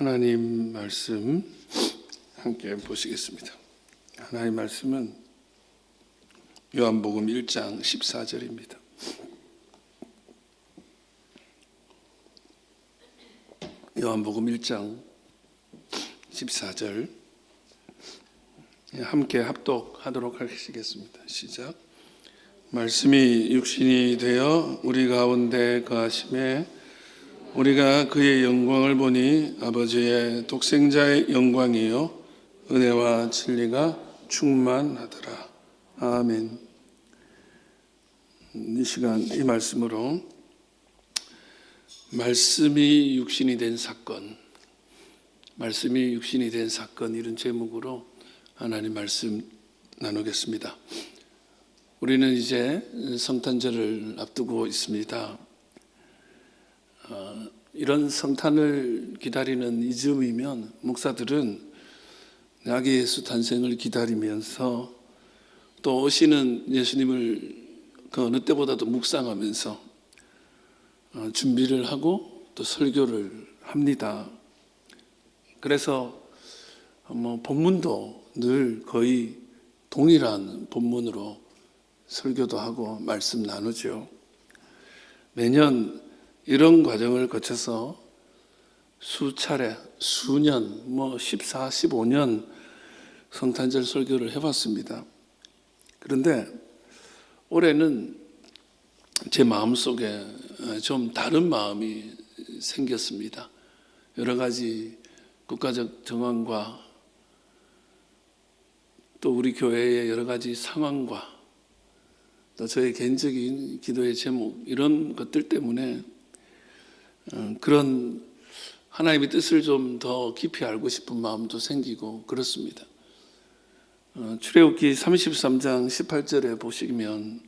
하나님 말씀 함께 보시겠습니다. 하나님 말씀은 요한복음 1장 14절입니다. 요한복음 1장 14절 함께 합독하도록 하시겠습니다. 시작. 말씀이 육신이 되어 우리 가운데 거하심에 우리가 그의 영광을 보니 아버지의 독생자의 영광이요 은혜와 진리가 충만하더라. 아멘. 이 시간 이 말씀으로 말씀이 육신이 된 사건, 말씀이 육신이 된 사건, 이런 제목으로 하나님 말씀 나누겠습니다. 우리는 이제 성탄절을 앞두고 있습니다. 이런 성탄을 기다리는 이 즈음이면 목사들은 아기 예수 탄생을 기다리면서 또 오시는 예수님을 그 어느 때보다도 묵상하면서 준비를 하고 또 설교를 합니다. 그래서 본문도 늘 거의 동일한 본문으로 설교도 하고 말씀 나누죠. 매년 이런 과정을 거쳐서 수차례, 수년, 14, 15년 성탄절 설교를 해봤습니다. 그런데 올해는 제 마음속에 좀 다른 마음이 생겼습니다. 여러 가지 국가적 정황과 또 우리 교회의 여러 가지 상황과 또 저의 개인적인 기도의 제목, 이런 것들 때문에 그런 하나님의 뜻을 좀 더 깊이 알고 싶은 마음도 생기고 그렇습니다. 출애굽기 33장 18절에 보시면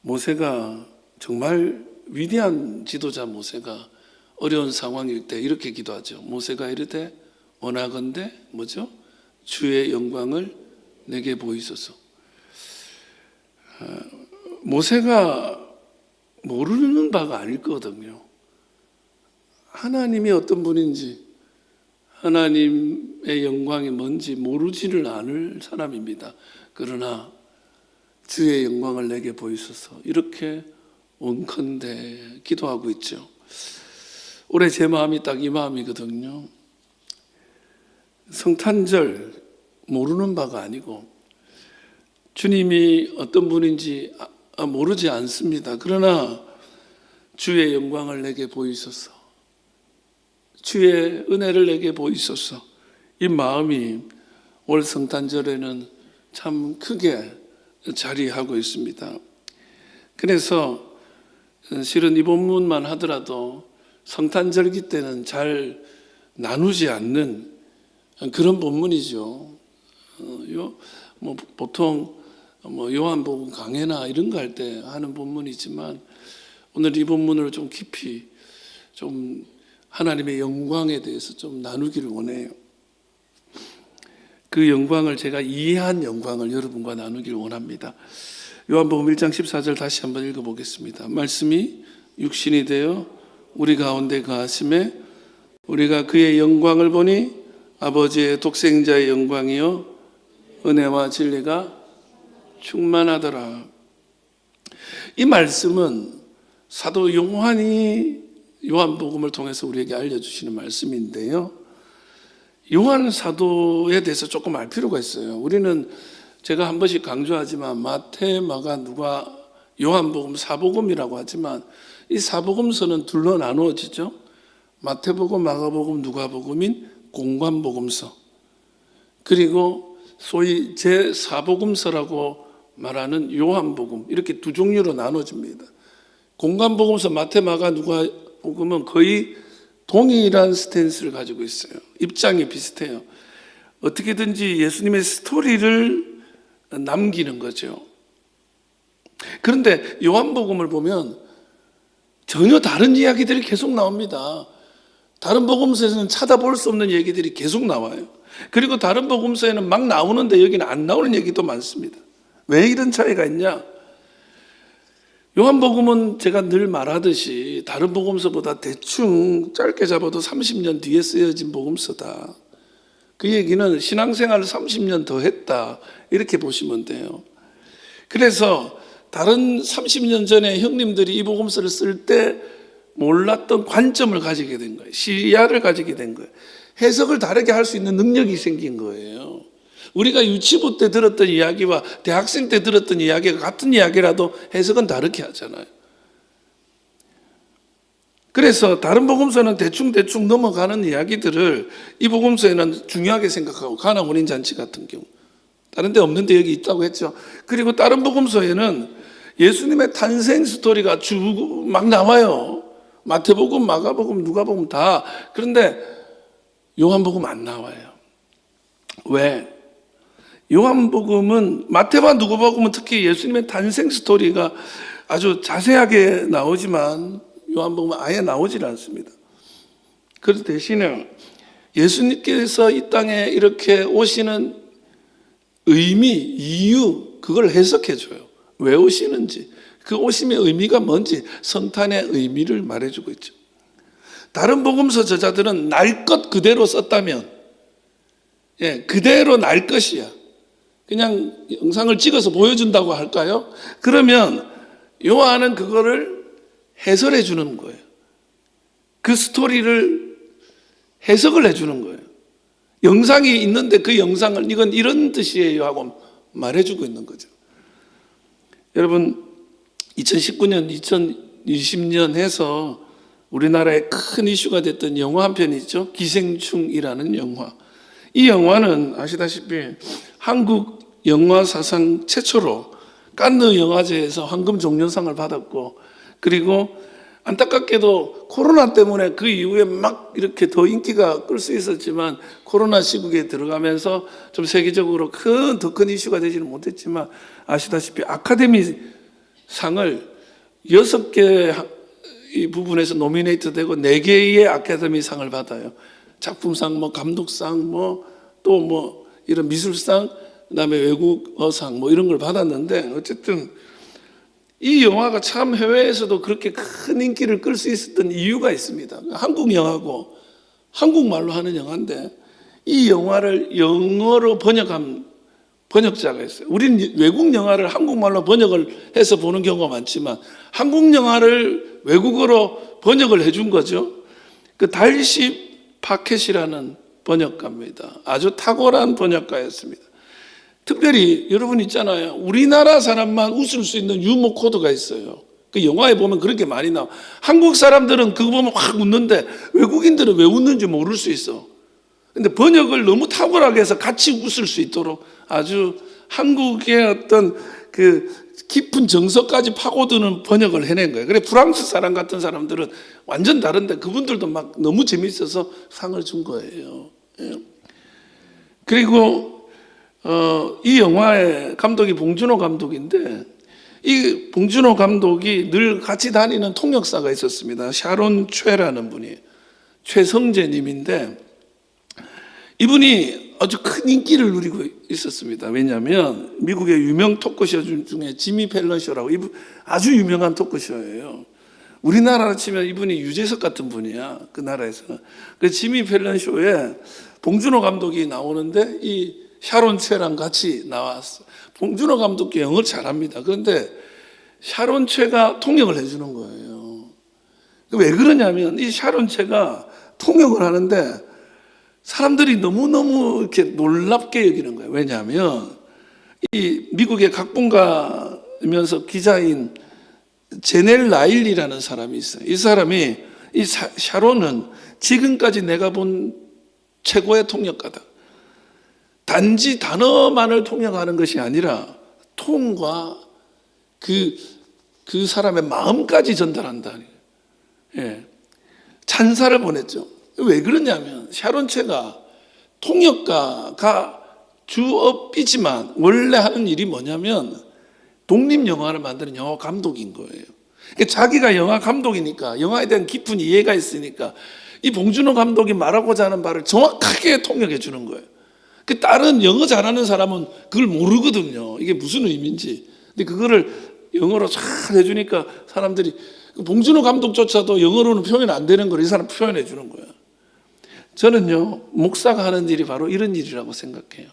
모세가 정말 위대한 지도자, 모세가 어려운 상황일 때 이렇게 기도하죠. 모세가 이르되 원하건대 뭐죠? 주의 영광을 내게 보이소서. 모세가 모르는 바가 아닐 거거든요. 하나님이 어떤 분인지, 하나님의 영광이 뭔지 모르지를 않을 사람입니다. 그러나 주의 영광을 내게 보이소서, 이렇게 원컨대 기도하고 있죠. 올해 제 마음이 딱 이 마음이거든요. 성탄절 모르는 바가 아니고 주님이 어떤 분인지 모르지 않습니다. 그러나 주의 영광을 내게 보이소서, 주의 은혜를 내게 보이소서, 이 마음이 올 성탄절에는 참 크게 자리하고 있습니다. 그래서 실은 이 본문만 하더라도 성탄절기 때는 잘 나누지 않는 그런 본문이죠. 보통 요한복음 강해나 이런 거 할 때 하는 본문이지만 오늘 이 본문을 좀 깊이 좀 하나님의 영광에 대해서 좀 나누기를 원해요. 그 영광을, 제가 이해한 영광을 여러분과 나누기를 원합니다. 요한복음 1장 14절 다시 한번 읽어보겠습니다. 말씀이 육신이 되어 우리 가운데 거하심에 우리가 그의 영광을 보니 아버지의 독생자의 영광이요 은혜와 진리가 충만하더라. 이 말씀은 사도 요한이 요한복음을 통해서 우리에게 알려주시는 말씀인데요, 요한 사도에 대해서 조금 알 필요가 있어요. 우리는 제가 한 번씩 강조하지만 마태, 마가, 누가, 요한복음, 사복음이라고 하지만 이 사복음서는 둘로 나누어지죠. 마태복음, 마가복음, 누가복음인 공관복음서, 그리고 소위 제4복음서라고 말하는 요한복음, 이렇게 두 종류로 나눠집니다. 공관복음서 마태, 마가, 누가복음은 거의 동일한 스탠스를 가지고 있어요. 입장이 비슷해요. 어떻게든지 예수님의 스토리를 남기는 거죠. 그런데 요한복음을 보면 전혀 다른 이야기들이 계속 나옵니다. 다른 복음서에서는 찾아볼 수 없는 얘기들이 계속 나와요. 그리고 다른 복음서에는 막 나오는데 여기는 안 나오는 얘기도 많습니다. 왜 이런 차이가 있냐? 요한복음은 제가 늘 말하듯이 다른 복음서보다 대충 짧게 잡아도 30년 뒤에 쓰여진 복음서다. 그 얘기는 신앙생활을 30년 더 했다, 이렇게 보시면 돼요. 그래서 다른 30년 전에 형님들이 이 복음서를 쓸 때 몰랐던 관점을 가지게 된 거예요. 시야를 가지게 된 거예요. 해석을 다르게 할 수 있는 능력이 생긴 거예요. 우리가 유치부 때 들었던 이야기와 대학생 때 들었던 이야기가 같은 이야기라도 해석은 다르게 하잖아요. 그래서 다른 복음서는 대충 넘어가는 이야기들을 이 복음서에는 중요하게 생각하고, 가나 혼인잔치 같은 경우 다른 데 없는데 여기 있다고 했죠. 그리고 다른 복음서에는 예수님의 탄생 스토리가 쭉 막 나와요. 마태복음, 마가복음, 누가복음 다. 그런데 요한복음 안 나와요. 왜? 요한복음은, 마태와 누가복음은 특히 예수님의 탄생 스토리가 아주 자세하게 나오지만 요한복음은 아예 나오질 않습니다. 그 대신에 예수님께서 이 땅에 이렇게 오시는 의미, 이유, 그걸 해석해 줘요. 왜 오시는지, 그 오심의 의미가 뭔지, 성탄의 의미를 말해주고 있죠. 다른 복음서 저자들은 날 것 그대로 썼다면, 그대로 날 것이야, 그냥 영상을 찍어서 보여준다고 할까요? 그러면 요한은 그거를 해설해 주는 거예요. 그 스토리를 해석을 해주는 거예요. 영상이 있는데 그 영상을 이건 이런 뜻이에요 하고 말해주고 있는 거죠. 여러분, 2019년, 2020년 해서 우리나라에 큰 이슈가 됐던 영화 한 편이 있죠. 기생충이라는 영화. 이 영화는 아시다시피 한국 영화 사상 최초로 칸느 영화제에서 황금 종려상을 받았고, 그리고 안타깝게도 코로나 때문에 그 이후에 막 이렇게 더 인기가 끌 수 있었지만 코로나 시국에 들어가면서 좀 세계적으로 더 큰 이슈가 되지는 못했지만, 아시다시피 아카데미 상을 6개 이 부분에서 노미네이트 되고 4개의 아카데미 상을 받아요. 작품상, 감독상, 또 이런 미술상, 그다음에 외국어상 이런 걸 받았는데, 어쨌든 이 영화가 참 해외에서도 그렇게 큰 인기를 끌 수 있었던 이유가 있습니다. 한국 영화고 한국말로 하는 영화인데 이 영화를 영어로 번역한 번역자가 있어요. 우리는 외국 영화를 한국말로 번역을 해서 보는 경우가 많지만 한국 영화를 외국어로 번역을 해준 거죠. 그 달시 파켓이라는 번역가입니다. 아주 탁월한 번역가였습니다. 특별히 여러분 있잖아요. 우리나라 사람만 웃을 수 있는 유머 코드가 있어요. 그 영화에 보면 그렇게 많이 나와. 한국 사람들은 그거 보면 확 웃는데 외국인들은 왜 웃는지 모를 수 있어. 근데 번역을 너무 탁월하게 해서 같이 웃을 수 있도록 아주 한국의 어떤 그 깊은 정서까지 파고드는 번역을 해낸 거예요. 그래 프랑스 사람 같은 사람들은 완전 다른데 그분들도 막 너무 재밌어서 상을 준 거예요. 그리고 이 영화의 감독이 봉준호 감독인데, 이 봉준호 감독이 늘 같이 다니는 통역사가 있었습니다. 샤론 최라는 분이, 최성재님인데 이분이 아주 큰 인기를 누리고 있었습니다. 왜냐하면 미국의 유명 토크쇼 중에 지미 펠런 쇼라고, 이분 아주 유명한 토크쇼예요. 우리나라로 치면 이분이 유재석 같은 분이야. 그 나라에서는. 그 지미 펠런 쇼에 봉준호 감독이 나오는데 이 샤론 최랑 같이 나왔어. 봉준호 감독도 영어를 잘합니다. 그런데 샤론 최가 통역을 해주는 거예요. 왜 그러냐면 이 샤론 최가 통역을 하는데 사람들이 너무너무 이렇게 놀랍게 여기는 거예요. 왜냐하면 이 미국의 각본가면서 기자인 제넬 라일리라는 사람이 있어요. 이 사람이, 이 샤론은 지금까지 내가 본 최고의 통역가다. 단지 단어만을 통역하는 것이 아니라 톤과 그 사람의 마음까지 전달한다. 찬사를 보냈죠. 왜 그러냐면 샤론 최가 통역가가 주업이지만 원래 하는 일이 뭐냐면 독립영화를 만드는 영화 감독인 거예요. 자기가 영화 감독이니까 영화에 대한 깊은 이해가 있으니까 이 봉준호 감독이 말하고자 하는 바를 정확하게 통역해 주는 거예요. 다른 영어 잘하는 사람은 그걸 모르거든요. 이게 무슨 의미인지. 근데 그거를 영어로 잘 해주니까 사람들이, 봉준호 감독조차도 영어로는 표현 안 되는 걸 이 사람 표현해 주는 거야. 저는요, 목사가 하는 일이 바로 이런 일이라고 생각해요.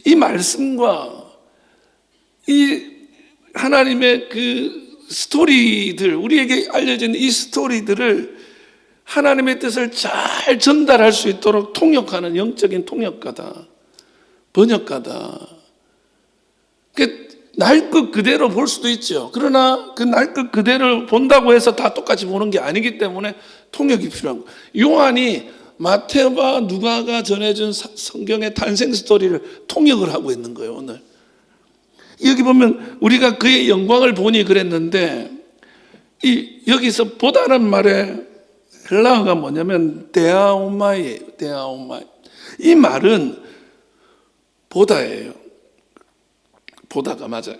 이 말씀과 이 하나님의 그 스토리들, 우리에게 알려진 이 스토리들을 하나님의 뜻을 잘 전달할 수 있도록 통역하는 영적인 통역가다, 번역가다. 날 것 그대로 볼 수도 있죠. 그러나 그 날 것 그대로 본다고 해서 다 똑같이 보는 게 아니기 때문에 통역이 필요한 거예요. 요한이 마태와 누가가 전해준 성경의 탄생 스토리를 통역을 하고 있는 거예요, 오늘. 여기 보면 우리가 그의 영광을 보니 그랬는데, 여기서 보다는 말에 헬라어가 뭐냐면 데아오마이예요. 데아오마이. 이 말은 보다예요. 보다가 맞아요.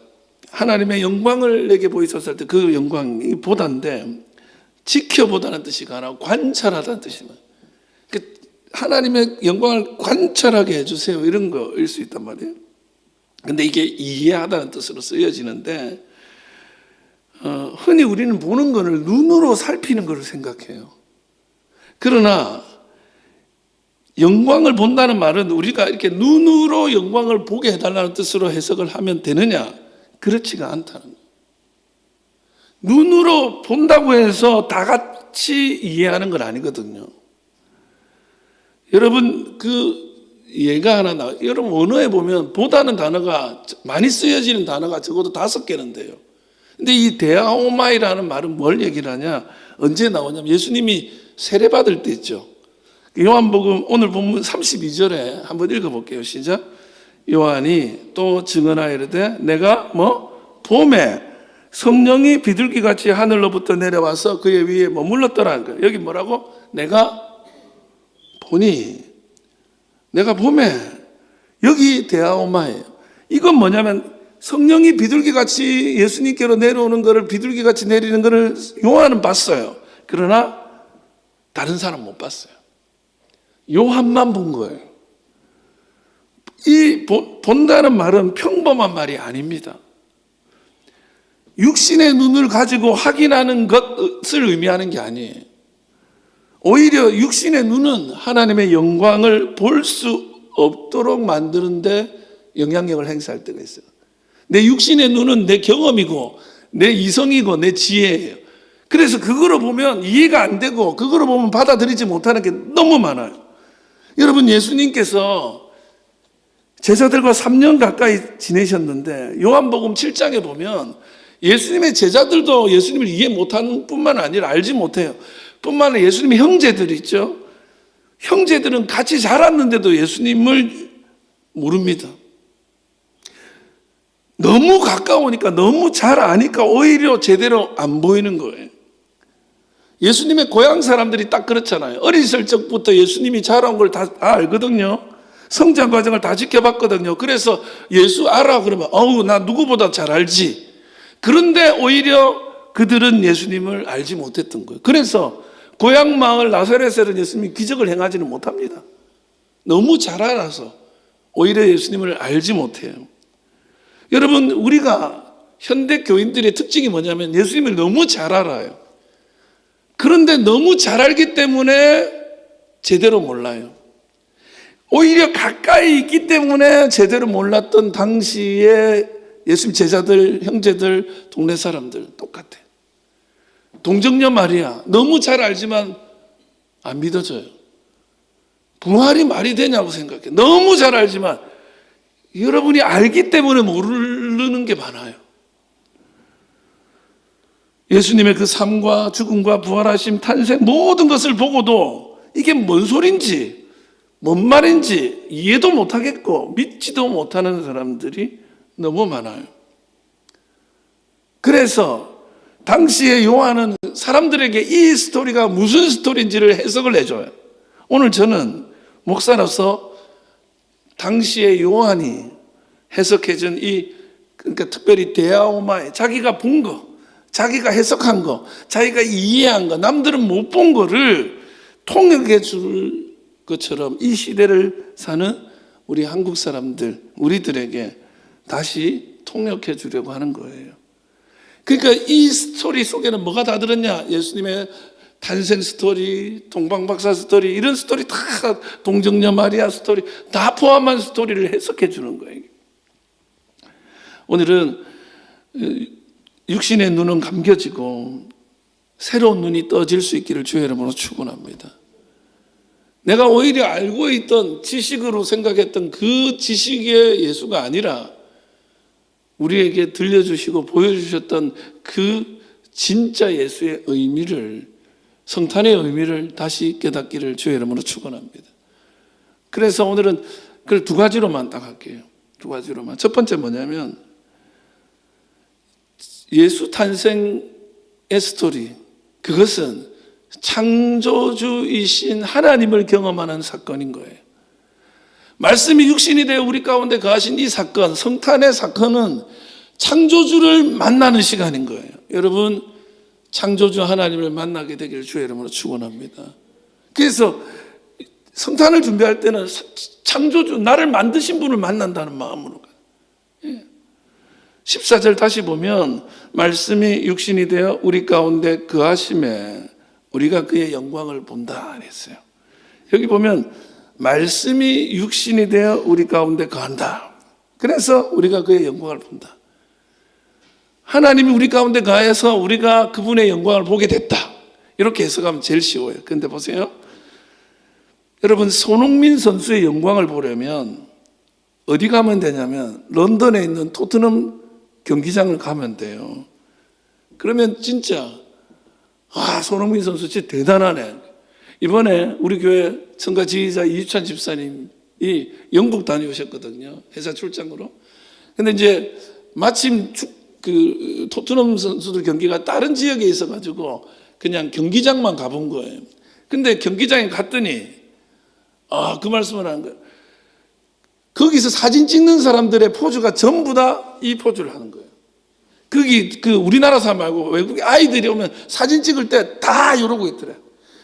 하나님의 영광을 내게 보이셨을 때 그 영광이 보다인데, 지켜보다는 뜻이 아니라 관찰하다는 뜻이에요. 하나님의 영광을 관찰하게 해주세요, 이런 거일 수 있단 말이에요. 근데 이게 이해하다는 뜻으로 쓰여지는데, 흔히 우리는 보는 것을 눈으로 살피는 것을 생각해요. 그러나 영광을 본다는 말은 우리가 이렇게 눈으로 영광을 보게 해달라는 뜻으로 해석을 하면 되느냐? 그렇지가 않다는 거예요. 눈으로 본다고 해서 다 같이 이해하는 건 아니거든요. 여러분, 그 예가 하나 나와요. 여러분, 언어에 보면 보다는 단어가, 많이 쓰여지는 단어가 적어도 5개는데요. 근데 이 데아오마이라는 말은 뭘 얘기를 하냐? 언제 나오냐면 예수님이 세례받을 때 있죠. 요한복음 오늘 본문 32절에 한번 읽어볼게요. 시작. 요한이 또 증언하여 이르되 내가 봄에 성령이 비둘기같이 하늘로부터 내려와서 그의 위에 머물렀더라는 거예요. 여기 뭐라고? 내가 보니, 내가 봄에. 여기 데아오마예요. 이건 뭐냐면 성령이 비둘기같이 예수님께로 내려오는 것을, 비둘기같이 내리는 것을 요한은 봤어요. 그러나 다른 사람 못 봤어요. 요한만 본 거예요. 이 본다는 말은 평범한 말이 아닙니다. 육신의 눈을 가지고 확인하는 것을 의미하는 게 아니에요. 오히려 육신의 눈은 하나님의 영광을 볼 수 없도록 만드는데 영향력을 행사할 때가 있어요. 내 육신의 눈은 내 경험이고 내 이성이고 내 지혜예요. 그래서 그거로 보면 이해가 안 되고 그거로 보면 받아들이지 못하는 게 너무 많아요. 여러분, 예수님께서 제자들과 3년 가까이 지내셨는데 요한복음 7장에 보면 예수님의 제자들도 예수님을 이해 못하는 뿐만 아니라 알지 못해요. 뿐만 아니라 예수님의 형제들 있죠. 형제들은 같이 자랐는데도 예수님을 모릅니다. 너무 가까우니까, 너무 잘 아니까 오히려 제대로 안 보이는 거예요. 예수님의 고향 사람들이 딱 그렇잖아요. 어렸을 적부터 예수님이 자라온 걸 다 알거든요. 성장 과정을 다 지켜봤거든요. 그래서 예수 알아 그러면 나 누구보다 잘 알지. 그런데 오히려 그들은 예수님을 알지 못했던 거예요. 그래서 고향 마을 나사렛에는 예수님이 기적을 행하지는 못합니다. 너무 잘 알아서 오히려 예수님을 알지 못해요. 여러분, 우리가 현대 교인들의 특징이 뭐냐면 예수님을 너무 잘 알아요. 그런데 너무 잘 알기 때문에 제대로 몰라요. 오히려 가까이 있기 때문에 제대로 몰랐던 당시에 예수님 제자들, 형제들, 동네 사람들 똑같아. 동정녀 마리아 너무 잘 알지만 안 믿어져요. 부활이 말이 되냐고 생각해. 너무 잘 알지만 여러분이 알기 때문에 모르는 게 많아요. 예수님의 그 삶과 죽음과 부활하심, 탄생 모든 것을 보고도 이게 뭔 소린지, 뭔 말인지 이해도 못하겠고 믿지도 못하는 사람들이 너무 많아요. 그래서 당시에 요한은 사람들에게 이 스토리가 무슨 스토리인지를 해석을 해줘요. 오늘 저는 목사로서 당시에 요한이 해석해준 그러니까 특별히 데아오마에 자기가 본 거, 자기가 해석한 거, 자기가 이해한 거, 남들은 못 본 거를 통역해 줄 것처럼 이 시대를 사는 우리 한국 사람들, 우리들에게 다시 통역해 주려고 하는 거예요. 그러니까 이 스토리 속에는 뭐가 다 들었냐? 예수님의 탄생 스토리, 동방박사 스토리, 이런 스토리 다, 동정녀 마리아 스토리 다 포함한 스토리를 해석해 주는 거예요. 오늘은 육신의 눈은 감겨지고 새로운 눈이 떠질 수 있기를 주의 이름으로 축원합니다. 내가 오히려 알고 있던 지식으로 생각했던 그 지식의 예수가 아니라 우리에게 들려주시고 보여주셨던 그 진짜 예수의 의미를, 성탄의 의미를 다시 깨닫기를 주의 이름으로 축원합니다. 그래서 오늘은 그걸 두 가지로만 딱 할게요. 두 가지로만. 첫 번째 뭐냐면 예수 탄생의 스토리, 그것은 창조주이신 하나님을 경험하는 사건인 거예요. 말씀이 육신이 되어 우리 가운데 거하신 이 사건, 성탄의 사건은 창조주를 만나는 시간인 거예요. 여러분, 창조주 하나님을 만나게 되기를 주의 이름으로 축원합니다. 그래서 성탄을 준비할 때는 창조주, 나를 만드신 분을 만난다는 마음으로 가요. 14절 다시 보면 말씀이 육신이 되어 우리 가운데 거하심에 우리가 그의 영광을 본다 그랬어요. 여기 보면 말씀이 육신이 되어 우리 가운데 거한다. 그래서 우리가 그의 영광을 본다. 하나님이 우리 가운데 거해서 우리가 그분의 영광을 보게 됐다. 이렇게 해석하면 제일 쉬워요. 그런데 보세요. 여러분, 손흥민 선수의 영광을 보려면 어디 가면 되냐면 런던에 있는 토트넘 경기장을 가면 돼요. 그러면 진짜 손흥민 선수 진짜 대단하네. 이번에 우리 교회 성가 지휘자 이주찬 집사님이 영국 다녀오셨거든요. 회사 출장으로. 근데 이제 마침 그 토트넘 선수들 경기가 다른 지역에 있어가지고 그냥 경기장만 가본 거예요. 근데 경기장에 갔더니 그 말씀을 하는 거예요. 거기서 사진 찍는 사람들의 포즈가 전부 다 이 포즈를 하는 거예요. 거기 우리나라 사람 말고 외국의 아이들이 오면 사진 찍을 때 다 이러고 있더래.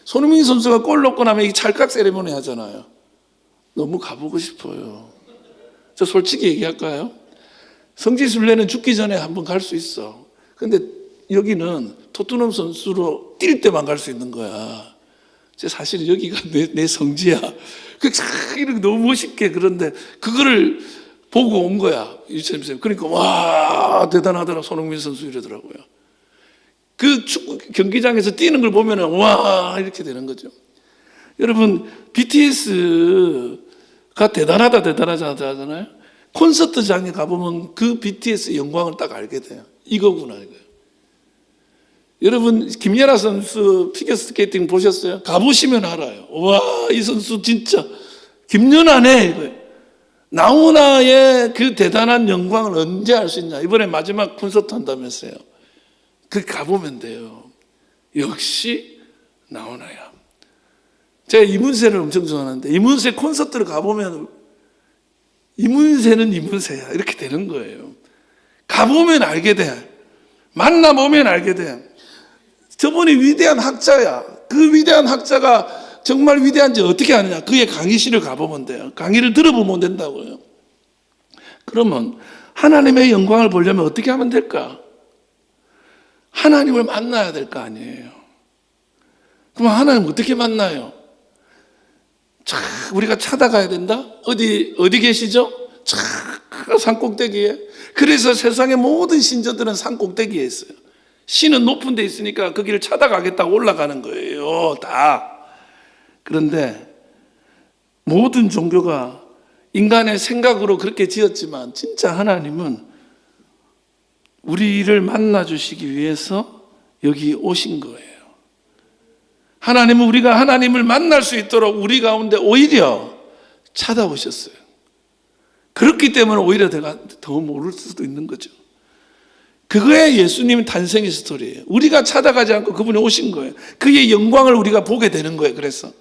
손흥민 선수가 골 넣고 나면 이 찰칵 세레모니 하잖아요. 너무 가보고 싶어요. 저 솔직히 얘기할까요? 성지순례는 죽기 전에 한번 갈 수 있어. 근데 여기는 토트넘 선수로 뛸 때만 갈 수 있는 거야. 사실 여기가 내 성지야. 이렇게 너무 멋있게, 그런데 그거를 보고 온 거야. 유치원 선생님. 그러니까 와, 대단하더라 손흥민 선수 이러더라고요. 그 축구 경기장에서 뛰는 걸 보면 와, 이렇게 되는 거죠. 여러분, BTS가 대단하다 하잖아요. 콘서트장에 가보면 그 BTS 영광을 딱 알게 돼요. 이거구나, 이거예요. 여러분, 김연아 선수 피겨스케이팅 보셨어요? 가보시면 알아요. 와, 이 선수 진짜 김연아네, 이거예요. 나훈아의 그 대단한 영광을 언제 알 수 있냐? 이번에 마지막 콘서트 한다면서요. 그 가보면 돼요. 역시 나훈아야. 제가 이문세를 엄청 좋아하는데 이문세 콘서트를 가보면 이문세는 이문세야. 이렇게 되는 거예요. 가보면 알게 돼. 만나보면 알게 돼. 저분이 위대한 학자야. 그 위대한 학자가 정말 위대한지 어떻게 아느냐? 그의 강의실을 가보면 돼요. 강의를 들어보면 된다고요. 그러면 하나님의 영광을 보려면 어떻게 하면 될까? 하나님을 만나야 될 거 아니에요. 그럼 하나님 어떻게 만나요? 우리가 찾아가야 된다? 어디 계시죠? 산 꼭대기에. 그래서 세상의 모든 신전들은 산 꼭대기에 있어요. 신은 높은 데 있으니까 거기를 찾아가겠다고 올라가는 거예요. 다. 그런데 모든 종교가 인간의 생각으로 그렇게 지었지만 진짜 하나님은 우리를 만나주시기 위해서 여기 오신 거예요. 하나님은 우리가 하나님을 만날 수 있도록 우리 가운데 오히려 찾아오셨어요. 그렇기 때문에 오히려 내가 더 모를 수도 있는 거죠. 그거에 예수님 탄생의 스토리예요. 우리가 찾아가지 않고 그분이 오신 거예요. 그의 영광을 우리가 보게 되는 거예요. 그래서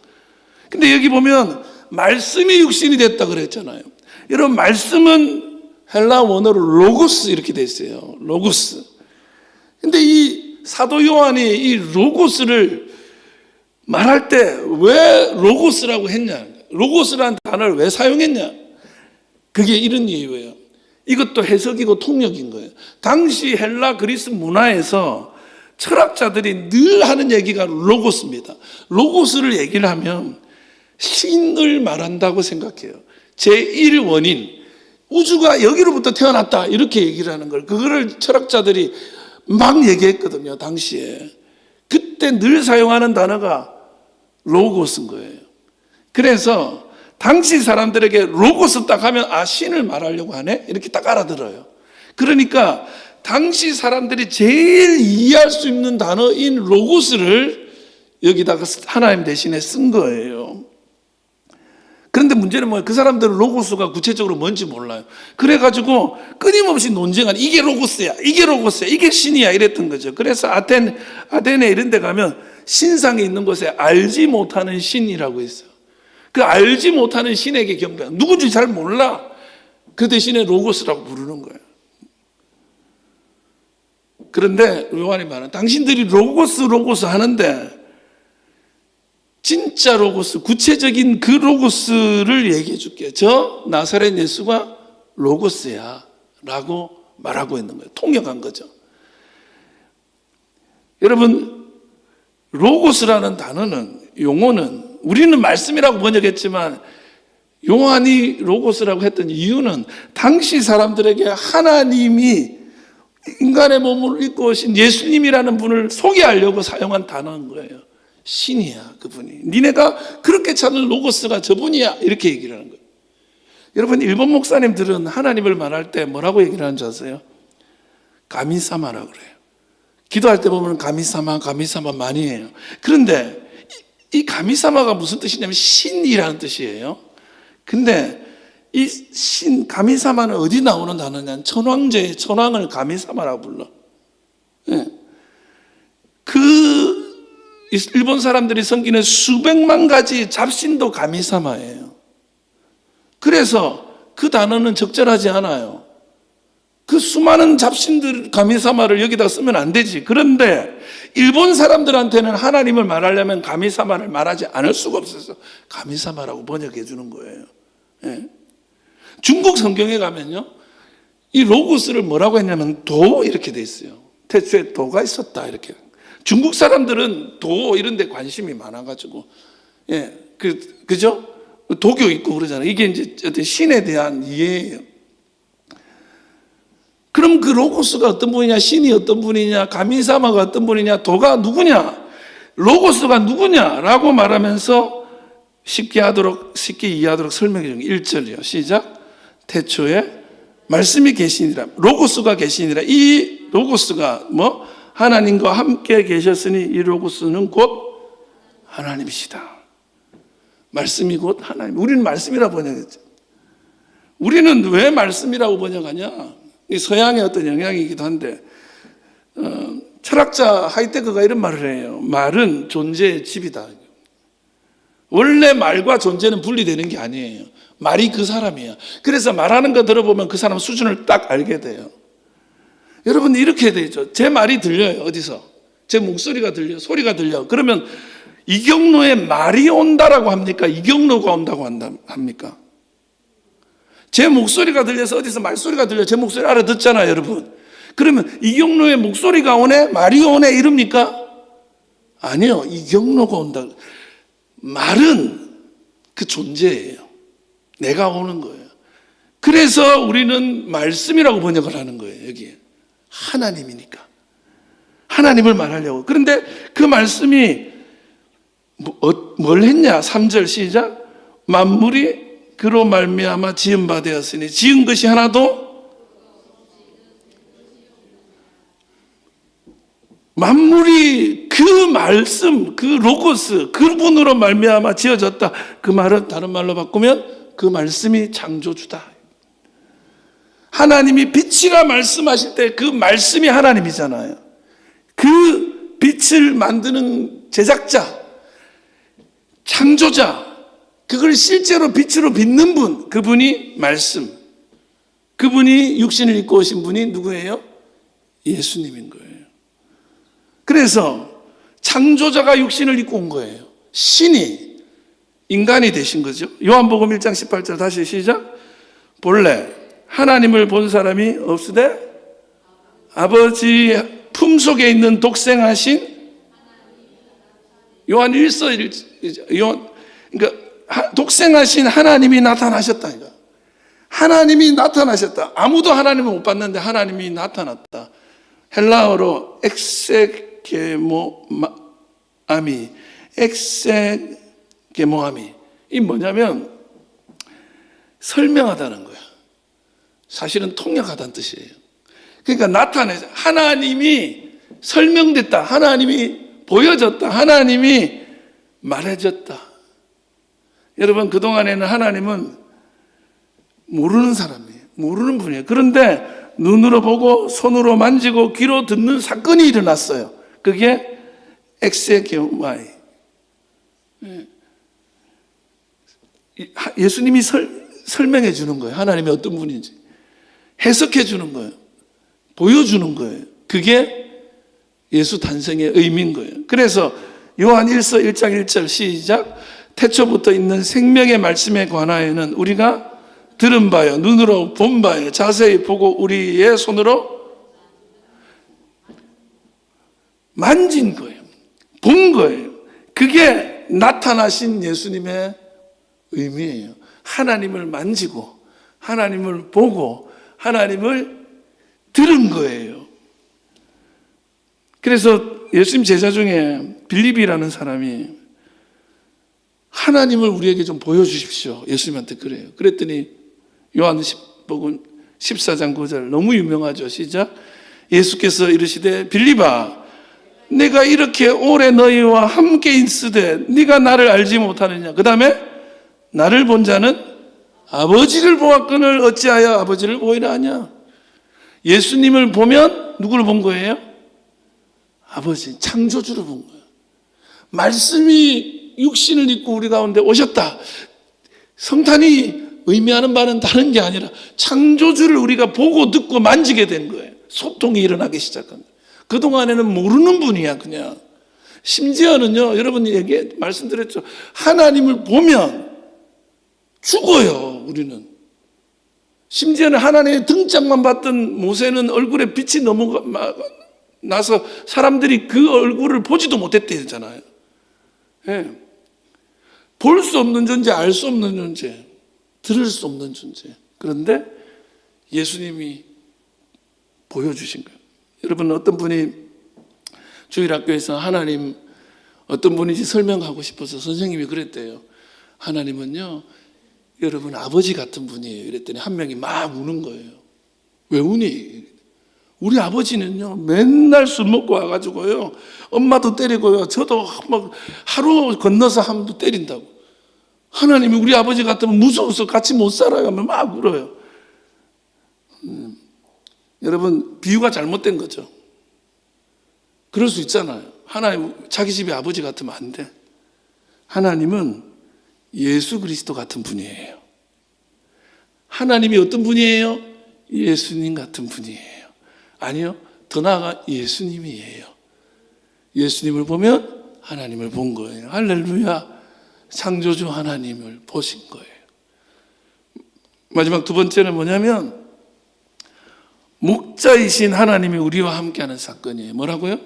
근데 여기 보면 말씀이 육신이 됐다 그랬잖아요. 여러분, 말씀은 헬라 원어로 로고스 이렇게 돼 있어요. 로고스. 근데 이 사도 요한이 이 로고스를 말할 때 왜 로고스라고 했냐? 로고스라는 단어를 왜 사용했냐? 그게 이런 이유예요. 이것도 해석이고 통역인 거예요. 당시 헬라 그리스 문화에서 철학자들이 늘 하는 얘기가 로고스입니다. 로고스를 얘기를 하면 신을 말한다고 생각해요. 제1원인, 우주가 여기로부터 태어났다 이렇게 얘기를 하는 걸, 그거를 철학자들이 막 얘기했거든요, 당시에. 그때 늘 사용하는 단어가 로고스인 거예요. 그래서 당시 사람들에게 로고스 딱 하면 아, 신을 말하려고 하네? 이렇게 딱 알아들어요. 그러니까 당시 사람들이 제일 이해할 수 있는 단어인 로고스를 여기다가 하나님 대신에 쓴 거예요. 그런데 문제는 뭐예요? 그 사람들은 로고스가 구체적으로 뭔지 몰라요. 그래가지고 끊임없이 논쟁한, 이게 로고스야, 이게 로고스야, 이게 신이야 이랬던 거죠. 그래서 아테네 이런 데 가면 신상에 있는 곳에 알지 못하는 신이라고 있어요. 그 알지 못하는 신에게 경배, 누군지 잘 몰라. 그 대신에 로고스라고 부르는 거예요. 그런데 요한이 말하는, 당신들이 로고스 하는데 진짜 로고스, 구체적인 그 로고스를 얘기해 줄게요. 저 나사렛 예수가 로고스야 라고 말하고 있는 거예요. 통역한 거죠. 여러분, 로고스라는 단어는, 용어는 우리는 말씀이라고 번역했지만 요한이 로고스라고 했던 이유는 당시 사람들에게 하나님이 인간의 몸을 입고 오신 예수님이라는 분을 소개하려고 사용한 단어인 거예요. 신이야, 그분이. 니네가 그렇게 찾는 로고스가 저분이야, 이렇게 얘기를 하는 거예요. 여러분, 일본 목사님들은 하나님을 말할 때 뭐라고 얘기를 하는 줄 아세요? 가미사마라고 그래요. 기도할 때 보면 가미사마 많이 해요. 그런데 이 가미사마가 무슨 뜻이냐면 신이라는 뜻이에요. 근데 이 신, 가미사마는 어디 나오는 단어냐면 천황제의 천황을 가미사마라고 불러. 네. 그 일본 사람들이 섬기는 수백만 가지 잡신도 가미사마예요. 그래서 그 단어는 적절하지 않아요. 그 수많은 잡신들 가미사마를 여기다 쓰면 안 되지. 그런데 일본 사람들한테는 하나님을 말하려면 가미사마를 말하지 않을 수가 없어서 가미사마라고 번역해 주는 거예요. 예. 중국 성경에 가면요, 이 로고스를 뭐라고 했냐면 도 이렇게 돼 있어요. 태초에 도가 있었다 이렇게. 중국 사람들은 도 이런 데 관심이 많아가지고, 예, 그죠? 도교 있고 그러잖아요. 이게 이제 어떤 신에 대한 이해예요. 그럼 그 로고스가 어떤 분이냐, 신이 어떤 분이냐, 가미사마가 어떤 분이냐, 도가 누구냐, 로고스가 누구냐라고 말하면서 쉽게 이해하도록 설명해 준 1절이요. 시작. 태초에 말씀이 계시니라. 로고스가 계시니라. 이 로고스가 뭐? 하나님과 함께 계셨으니 이 로고스는 곧 하나님이시다. 말씀이 곧 하나님. 우리는 말씀이라고 번역했죠. 우리는 왜 말씀이라고 번역하냐? 이 서양의 어떤 영향이기도 한데, 철학자 하이데거가 이런 말을 해요. 말은 존재의 집이다. 원래 말과 존재는 분리되는 게 아니에요. 말이 그 사람이야. 그래서 말하는 거 들어보면 그 사람 수준을 딱 알게 돼요. 여러분, 이렇게 되죠. 제 말이 들려요. 어디서? 제 목소리가 들려, 소리가 들려. 그러면 이경로의 말이 온다라고 합니까? 이경로가 온다고 합니까? 제 목소리가 들려서 어디서 말소리가 들려, 제 목소리 알아듣잖아요, 여러분. 그러면 이경로의 목소리가 오네, 말이 오네 이럽니까? 아니요, 이경로가 온다. 말은 그 존재예요. 내가 오는 거예요. 그래서 우리는 말씀이라고 번역을 하는 거예요. 여기에 하나님이니까 하나님을 말하려고. 그런데 그 말씀이 뭘 했냐? 3절 시작. 만물이 그로 말미암아 지은 바 되었으니 지은 것이 하나도, 만물이 그 말씀, 그 로고스, 그분으로 말미암아 지어졌다. 그 말은 다른 말로 바꾸면 그 말씀이 창조주다. 하나님이 빛이라 말씀하실 때 그 말씀이 하나님이잖아요. 그 빛을 만드는 제작자, 창조자, 그걸 실제로 빛으로 빚는 분, 그분이 말씀. 그분이 육신을 입고 오신 분이 누구예요? 예수님인 거예요. 그래서 창조자가 육신을 입고 온 거예요. 신이 인간이 되신 거죠. 요한복음 1장 18절 다시 시작. 본래 하나님을 본 사람이 없으되 아버지 품속에 있는 독생하신 요한 1서 요한, 그러니까 독생하신 하나님이 나타나셨다. 하나님이 나타나셨다. 아무도 하나님을 못 봤는데 하나님이 나타났다. 헬라어로 엑세게모아미. 이 뭐냐면 설명하다는 거야. 사실은 통역하다는 뜻이에요. 그러니까 나타내서 하나님이 설명됐다. 하나님이 보여졌다. 하나님이 말해졌다. 여러분, 그동안에는 하나님은 모르는 사람이에요. 모르는 분이에요. 그런데 눈으로 보고 손으로 만지고 귀로 듣는 사건이 일어났어요. 그게 엑세게모아이. 예수님이 설명해 주는 거예요. 하나님이 어떤 분인지. 해석해 주는 거예요. 보여주는 거예요. 그게 예수 탄생의 의미인 거예요. 그래서 요한 1서 1장 1절 시작. 태초부터 있는 생명의 말씀에 관하여는 우리가 들은 바요, 눈으로 본 바요, 자세히 보고 우리의 손으로 만진 거예요. 본 거예요. 그게 나타나신 예수님의 의미예요. 하나님을 만지고 하나님을 보고 하나님을 들은 거예요. 그래서 예수님 제자 중에 빌립이라는 사람이 하나님을 우리에게 좀 보여주십시오. 예수님한테 그래요. 그랬더니 요한 14장 9절 너무 유명하죠. 시작. 예수께서 이르시되 빌립아 내가 이렇게 오래 너희와 함께 있으되 네가 나를 알지 못하느냐. 그 다음에 나를 본 자는 아버지를 보았거늘 어찌하여 아버지를 보이라 하냐. 예수님을 보면 누구를 본 거예요? 아버지, 창조주를 본 거예요. 말씀이 육신을 입고 우리 가운데 오셨다. 성탄이 의미하는 바는 다른 게 아니라 창조주를 우리가 보고 듣고 만지게 된 거예요. 소통이 일어나기 시작한 거예요. 그동안에는 모르는 분이야 그냥. 심지어는요, 여러분이 말씀드렸죠. 하나님을 보면 죽어요. 우리는. 심지어는 하나님의 등짝만 봤던 모세는 얼굴에 빛이 너무 나서 사람들이 그 얼굴을 보지도 못했대잖아요. 예. 볼 수 없는 존재, 알 수 없는 존재, 들을 수 없는 존재. 그런데 예수님이 보여주신 거예요. 여러분, 어떤 분이 주일학교에서 하나님 어떤 분인지 설명하고 싶어서 선생님이 그랬대요. 하나님은요, 여러분 아버지 같은 분이에요. 이랬더니 한 명이 막 우는 거예요. 왜 우니? 우리 아버지는요, 맨날 술 먹고 와가지고요, 엄마도 때리고요, 저도 막 하루 건너서 한 번 때린다고. 하나님이 우리 아버지 같으면 무서워서 같이 못 살아요 하면 막 울어요. 여러분, 비유가 잘못된 거죠. 그럴 수 있잖아요. 하나님 자기 집에 아버지 같으면 안 돼. 하나님은 예수 그리스도 같은 분이에요. 하나님이 어떤 분이에요? 예수님 같은 분이에요. 아니요, 더 나아가 예수님이에요. 예수님을 보면 하나님을 본 거예요. 할렐루야. 창조주 하나님을 보신 거예요. 마지막 두 번째는 뭐냐면 목자이신 하나님이 우리와 함께하는 사건이에요. 뭐라고요?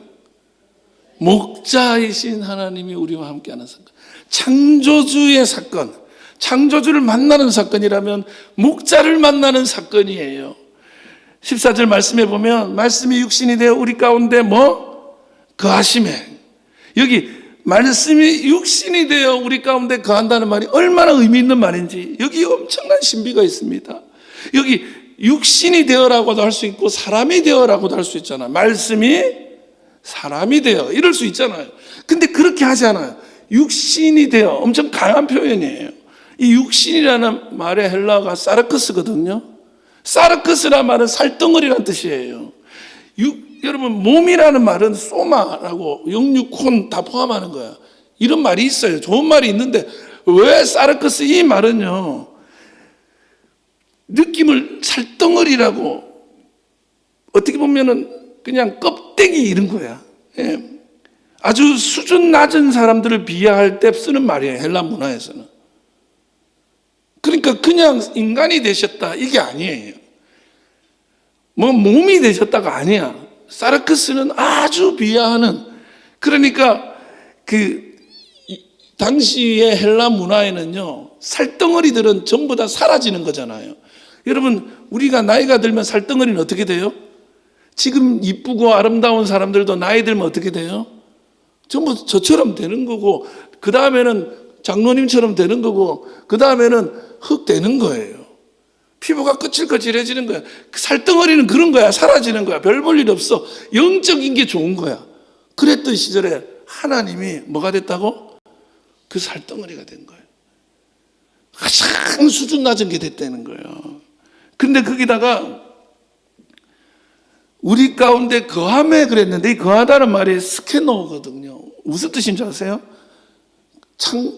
목자이신 하나님이 우리와 함께하는 사건. 창조주의 사건, 창조주를 만나는 사건이라면 목자를 만나는 사건이에요. 14절 말씀에 보면 말씀이 육신이 되어 우리 가운데 거하심에, 여기 말씀이 육신이 되어 우리 가운데 거한다는 말이 얼마나 의미 있는 말인지 여기 엄청난 신비가 있습니다. 여기 육신이 되어라고도 할 수 있고 사람이 되어라고도 할 수 있잖아요. 말씀이 사람이 되어 이럴 수 있잖아요. 근데 그렇게 하지 않아요. 육신이 되어, 엄청 강한 표현이에요. 이 육신이라는 말의 헬라어가 사르크스거든요. 사르크스라는 말은 살덩어리라는 뜻이에요. 여러분, 몸이라는 말은 소마라고 영육, 혼 다 포함하는 거야. 이런 말이 있어요. 좋은 말이 있는데 왜 사르크스, 이 말은요, 느낌을 살덩어리라고, 어떻게 보면은 그냥 껍데기 이런 거야. 예. 아주 수준 낮은 사람들을 비하할 때 쓰는 말이에요. 헬라 문화에서는. 그러니까 그냥 인간이 되셨다 이게 아니에요. 뭐 몸이 되셨다가 아니야. 사르크스는 아주 비하하는, 그러니까 당시의 헬라 문화에는요, 살덩어리들은 전부 다 사라지는 거잖아요. 여러분, 우리가 나이가 들면 살덩어리는 어떻게 돼요? 지금 이쁘고 아름다운 사람들도 나이 들면 어떻게 돼요? 전부 저처럼 되는 거고, 그 다음에는 장로님처럼 되는 거고, 그 다음에는 흙 되는 거예요. 피부가 거칠거칠해지는 거야. 살덩어리는 그런 거야. 사라지는 거야. 별 볼 일 없어. 영적인 게 좋은 거야. 그랬던 시절에 하나님이 뭐가 됐다고? 그 살덩어리가 된 거예요. 가장 수준 낮은 게 됐다는 거예요. 근데 거기다가 우리 가운데 거함에 그랬는데, 이 거하다는 말이 스케노거든요. 무슨 뜻인지 아세요?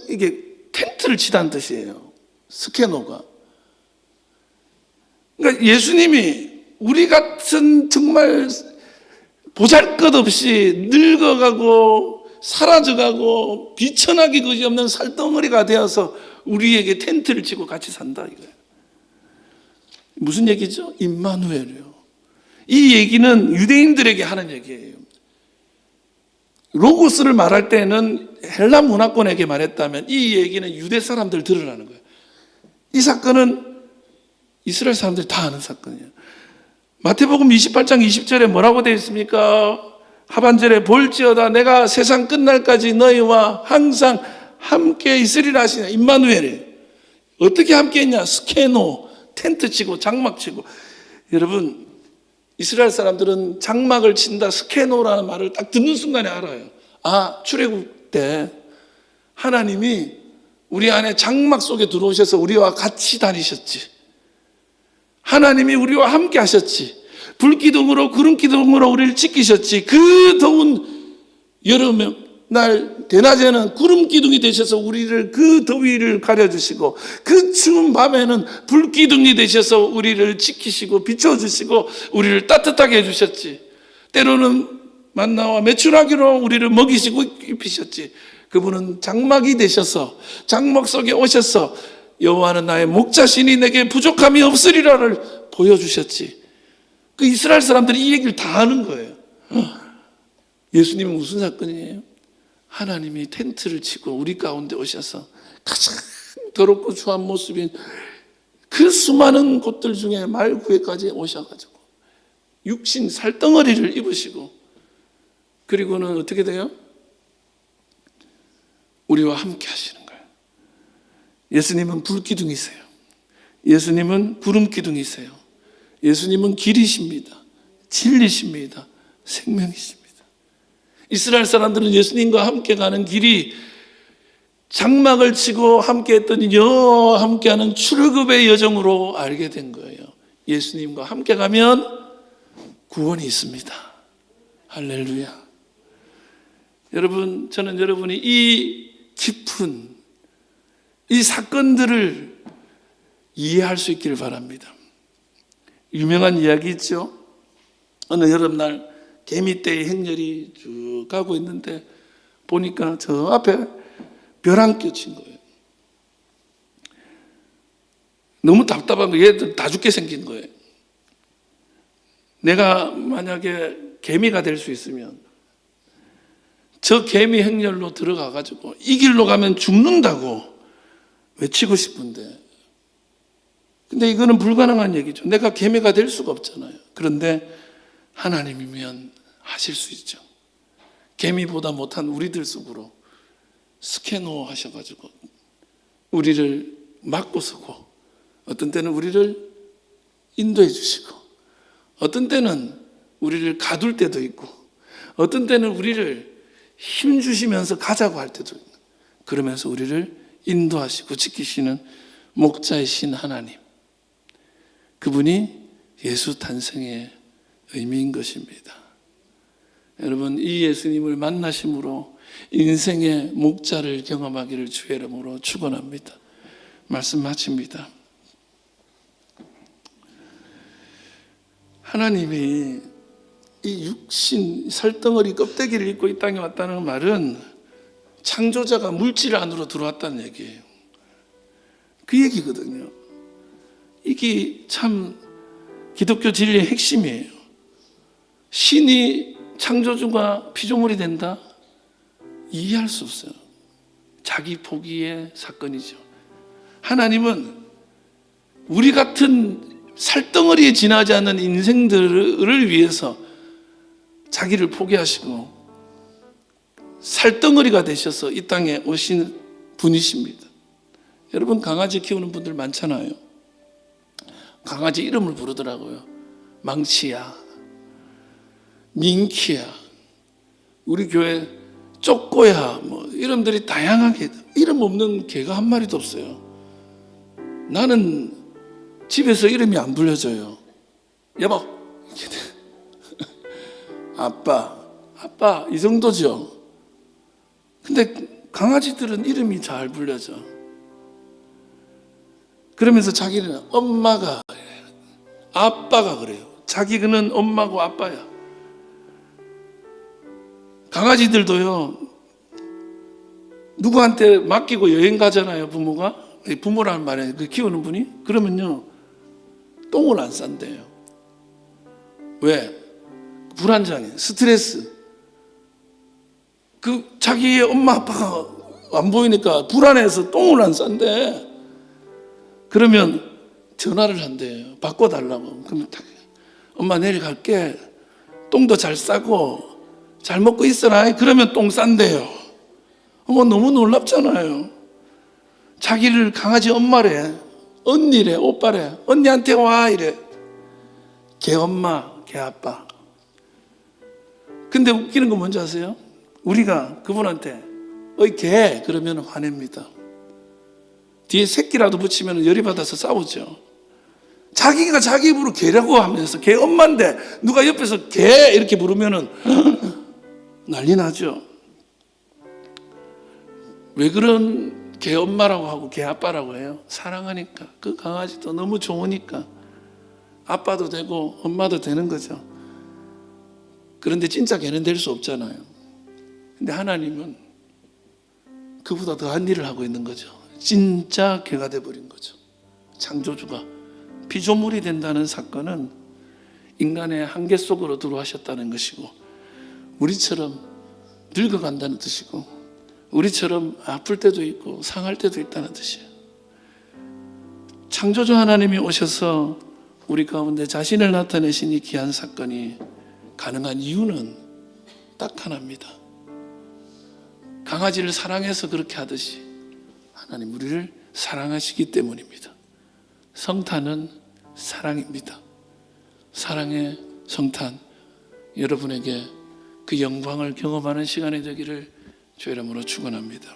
이게 텐트를 치다는 뜻이에요. 스케노가. 그러니까 예수님이 우리 같은 정말 보잘것없이 늙어가고 사라져가고 비천하기 그지없는 살덩어리가 되어서 우리에게 텐트를 치고 같이 산다 이거예요. 무슨 얘기죠? 임마누엘이요. 이 얘기는 유대인들에게 하는 얘기예요. 로고스를 말할 때는 헬라 문화권에게 말했다면, 이 얘기는 유대 사람들 들으라는 거예요. 이 사건은 이스라엘 사람들이 다 아는 사건이에요. 마태복음 28장 20절에 뭐라고 되어 있습니까? 하반절에 볼지어다 내가 세상 끝날까지 너희와 항상 함께 있으리라 하시냐. 임마누엘이에요. 어떻게 함께 있냐? 스케노, 텐트 치고 장막 치고. 여러분, 이스라엘 사람들은 장막을 친다, 스케노라는 말을 딱 듣는 순간에 알아요. 아, 출애굽 때 하나님이 우리 안에 장막 속에 들어오셔서 우리와 같이 다니셨지. 하나님이 우리와 함께 하셨지. 불기둥으로 구름기둥으로 우리를 지키셨지. 그 더운 여름날 대낮에는 구름기둥이 되셔서 우리를 그 더위를 가려주시고, 그 추운 밤에는 불기둥이 되셔서 우리를 지키시고 비춰주시고 우리를 따뜻하게 해주셨지. 때로는 만나와 메추라기로 우리를 먹이시고 입히셨지. 그분은 장막이 되셔서 장막 속에 오셔서 여호와는 나의 목자시니 내게 부족함이 없으리라를 보여주셨지. 그 이스라엘 사람들이 이 얘기를 다 하는 거예요. 예수님은 무슨 사건이에요? 하나님이 텐트를 치고 우리 가운데 오셔서 가장 더럽고 추한 모습인 그 수많은 곳들 중에 말구에까지 오셔가지고 육신 살덩어리를 입으시고, 그리고는 어떻게 돼요? 우리와 함께 하시는 거예요. 예수님은 불기둥이세요. 예수님은 구름기둥이세요. 예수님은 길이십니다. 진리십니다. 생명이십니다. 이스라엘 사람들은 예수님과 함께 가는 길이 장막을 치고 함께 했더니 여호와와 함께하는 출애굽의 여정으로 알게 된 거예요. 예수님과 함께 가면 구원이 있습니다. 할렐루야. 여러분, 저는 여러분이 이 깊은 이 사건들을 이해할 수 있기를 바랍니다. 유명한 이야기 있죠. 어느 여름날 개미떼의 행렬이 쭉 가고 있는데 보니까 저 앞에 벼랑 껴친 거예요. 너무 답답한 거예요. 얘들 다 죽게 생긴 거예요. 내가 만약에 개미가 될 수 있으면 저 개미 행렬로 들어가가지고 이 길로 가면 죽는다고 외치고 싶은데, 근데 이거는 불가능한 얘기죠. 내가 개미가 될 수가 없잖아요. 그런데 하나님이면 하실 수 있죠. 개미보다 못한 우리들 속으로 스캐너 하셔가지고 우리를 막고 서고, 어떤 때는 우리를 인도해 주시고, 어떤 때는 우리를 가둘 때도 있고, 어떤 때는 우리를 힘 주시면서 가자고 할 때도 있고, 그러면서 우리를 인도하시고 지키시는 목자이신 하나님, 그분이 예수 탄생의 의미인 것입니다. 여러분, 이 예수님을 만나심으로 인생의 목자를 경험하기를 주의 이름으로 축원합니다. 말씀 마칩니다. 하나님이 이 육신 살덩어리 껍데기를 입고 이 땅에 왔다는 말은 창조자가 물질 안으로 들어왔다는 얘기예요. 그 얘기거든요. 이게 참 기독교 진리의 핵심이에요. 신이 창조주가 피조물이 된다? 이해할 수 없어요. 자기 포기의 사건이죠. 하나님은 우리 같은 살덩어리에 지나지 않는 인생들을 위해서 자기를 포기하시고 살덩어리가 되셔서 이 땅에 오신 분이십니다. 여러분, 강아지 키우는 분들 많잖아요. 강아지 이름을 부르더라고요. 망치야, 민키야, 우리 교회 쪼꼬야, 뭐 이름들이 다양하게, 이름 없는 개가 한 마리도 없어요. 나는 집에서 이름이 안 불려져요. 여보, 아빠 이 정도죠. 근데 강아지들은 이름이 잘 불려져. 그러면서 자기는 엄마가 그래요. 아빠가 그래요. 자기는 엄마고 아빠야. 강아지들도요, 누구한테 맡기고 여행 가잖아요, 부모가. 부모라는 말이에요. 그 키우는 분이. 그러면요, 똥을 안 싼대요. 왜? 불안장애, 스트레스. 그 자기의 엄마 아빠가 안 보이니까 불안해서 똥을 안 싼대. 그러면 전화를 한대요. 바꿔달라고. 그러면 엄마 내일 갈게. 똥도 잘 싸고 잘 먹고 있어라. 그러면 똥 싼대요. 너무 놀랍잖아요. 자기를 강아지 엄마래, 언니래, 오빠래, 언니한테 와 이래. 걔 엄마, 걔 아빠. 근데 웃기는 건 뭔지 아세요? 우리가 그분한테 어이 걔 그러면 화냅니다. 뒤에 새끼라도 붙이면 열이 받아서 싸우죠. 자기가 자기 입으로 걔라고 하면서 걔 엄마인데 누가 옆에서 걔 이렇게 부르면은 난리 나죠. 왜 그런 걔 엄마라고 하고 걔 아빠라고 해요? 사랑하니까. 그 강아지도 너무 좋으니까 아빠도 되고 엄마도 되는 거죠. 그런데 진짜 걔는 될 수 없잖아요. 근데 하나님은 그보다 더한 일을 하고 있는 거죠. 진짜 걔가 돼버린 거죠. 창조주가 피조물이 된다는 사건은 인간의 한계 속으로 들어가셨다는 것이고, 우리처럼 늙어간다는 뜻이고, 우리처럼 아플 때도 있고 상할 때도 있다는 뜻이에요. 창조주 하나님이 오셔서 우리 가운데 자신을 나타내신 이 귀한 사건이 가능한 이유는 딱 하나입니다. 강아지를 사랑해서 그렇게 하듯이 하나님 우리를 사랑하시기 때문입니다. 성탄은 사랑입니다. 사랑의 성탄, 여러분에게 그 영광을 경험하는 시간이 되기를 주의 이름으로 축원합니다.